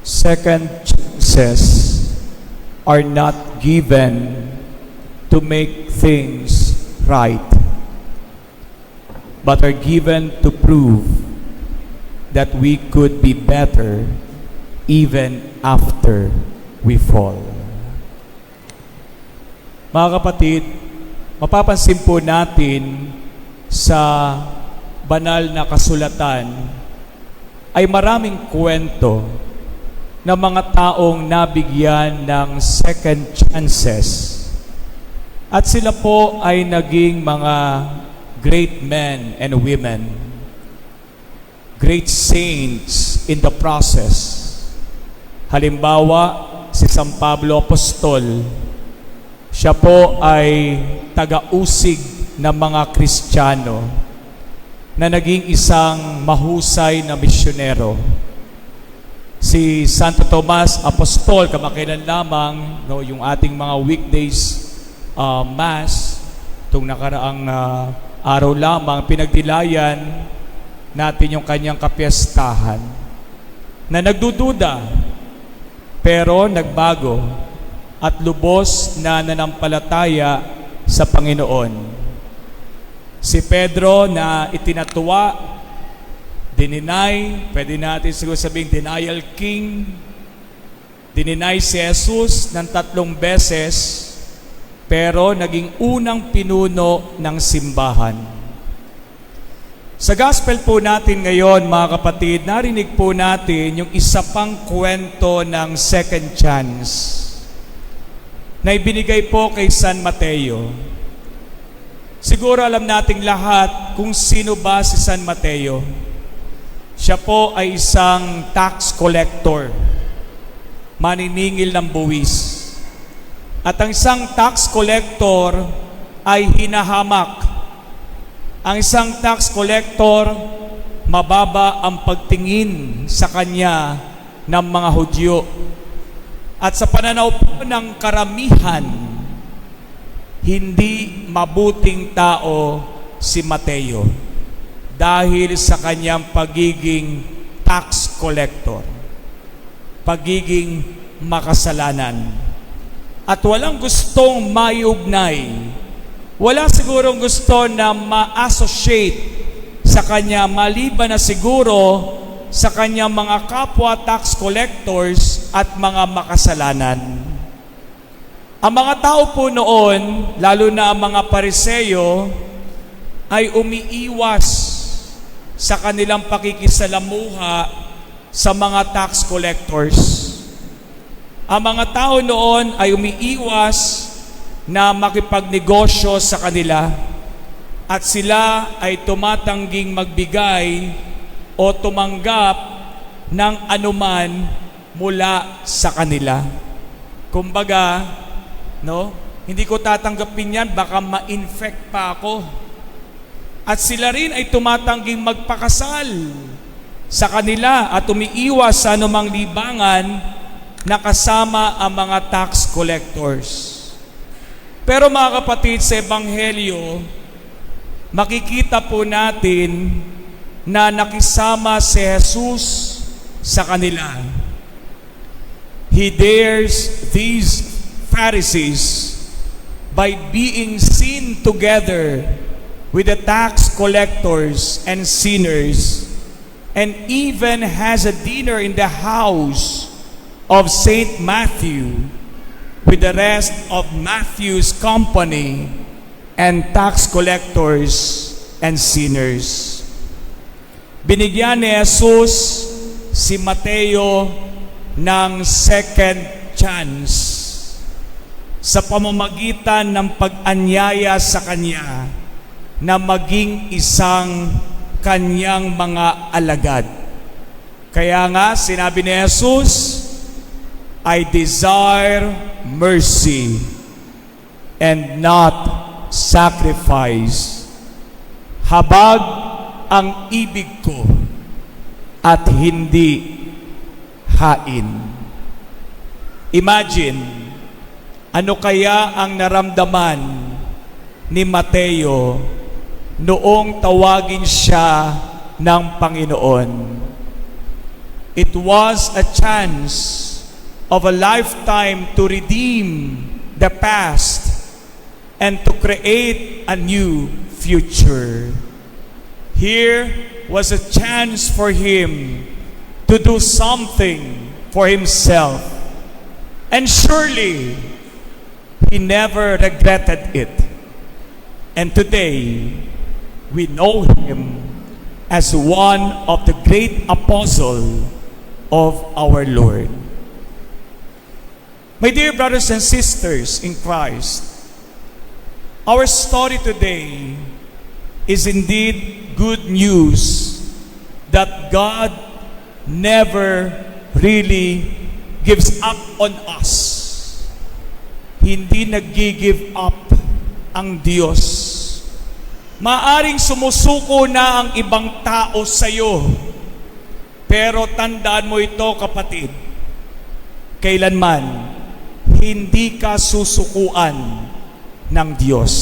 Second chances are not given to make things right, but are given to prove that we could be better even after we fall. Mga kapatid, mapapansin po natin sa banal na kasulatan ay maraming kwento ng mga taong nabigyan ng second chances. At sila po ay naging mga great men and women, great saints in the process. Halimbawa, si San Pablo Apostol, siya po ay taga-usig ng mga Kristiyano na naging isang mahusay na misyonero. Si Santo Tomas Apostol, kamakailan lamang, yung ating mga weekdays Mass, itong nakaraang araw lamang, pinagdilayan natin yung kanyang kapiyastahan na nagdududa pero nagbago at lubos na nanampalataya sa Panginoon. Si Pedro na itinatuwa, dininay, pwede natin siguro sabing denial king, dininay si Jesus ng 3 beses, pero naging unang pinuno ng simbahan. Sa gospel po natin ngayon, mga kapatid, narinig po natin yung isa pang kwento ng second chance na ibinigay po kay San Mateo. Siguro alam nating lahat kung sino ba si San Mateo. Siya po ay isang tax collector, maniningil ng buwis. At ang isang tax collector ay hinahamak. Ang isang tax collector, mababa ang pagtingin sa kanya ng mga Hudyo. At sa pananaw po ng karamihan, hindi mabuting tao si Mateo dahil sa kanyang pagiging tax collector, pagiging makasalanan. At walang gustong maiugnay. Wala sigurong gusto na ma-associate sa kanya maliban na siguro sa kanyang mga kapwa tax collectors at mga makasalanan. Ang mga tao po noon, lalo na ang mga Pariseo, ay umiiwas sa kanilang pakikisalamuha sa mga tax collectors. Ang mga tao noon ay umiiwas na makipagnegosyo sa kanila at sila ay tumatangging magbigay o tumanggap ng anuman mula sa kanila. Kumbaga, hindi ko tatanggapin yan, baka ma-infect pa ako. At sila rin ay tumatangging magpakasal sa kanila at umiiwas sa anumang libangan na kasama ang mga tax collectors. Pero mga kapatid, sa Ebanghelyo, makikita po natin na nakisama si Jesus sa kanila. He dares these Pharisees by being seen together with the tax collectors and sinners, and even has a dinner in the house of Saint Matthew with the rest of Matthew's company and tax collectors and sinners. Binigyan ni Jesus si Mateo ng second chance sa pamamagitan ng pag-anyaya sa kanya na maging isang kanyang mga alagad. Kaya nga sinabi ni Jesus, I desire mercy and not sacrifice. Habag ang ibig ko at hindi hain. Imagine, ano kaya ang naramdaman ni Mateo noong tawagin siya ng Panginoon? It was a chance of a lifetime to redeem the past and to create a new future. Here was a chance for him to do something for himself. And surely, he never regretted it. And today, we know him as one of the great apostles of our Lord. My dear brothers and sisters in Christ, our story today is indeed good news that God never really gives up on us. Hindi nag-give up ang Diyos. Maaring sumusuko na ang ibang tao sa iyo. Pero tandaan mo ito, kapatid. Kailanman, hindi ka susukuan ng Diyos.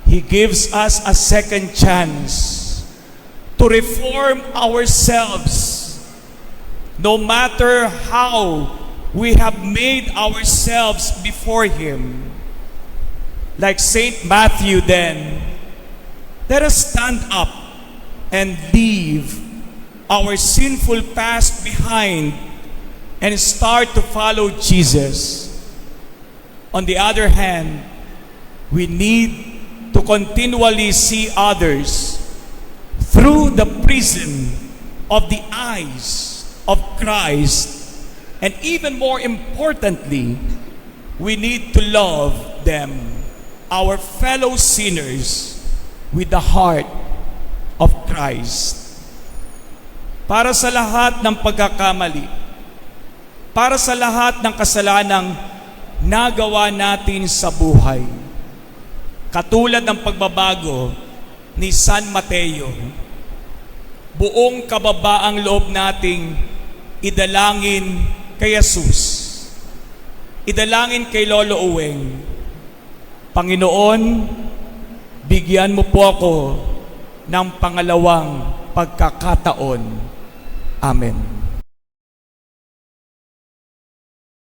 He gives us a second chance to reform ourselves. No matter how we have made ourselves before Him. Like Saint Matthew then, let us stand up and leave our sinful past behind and start to follow Jesus. On the other hand, we need to continually see others through the prism of the eyes of Christ, and even more importantly, we need to love them, our fellow sinners, with the heart of Christ. Para sa lahat ng pagkakamali, para sa lahat ng kasalanang nagawa natin sa buhay, katulad ng pagbabago ni San Mateo, buong kababaang loob nating idalangin kay Jesus, idalangin kay Lolo Uweng, Panginoon, bigyan mo po ako ng pangalawang pagkakataon. Amen.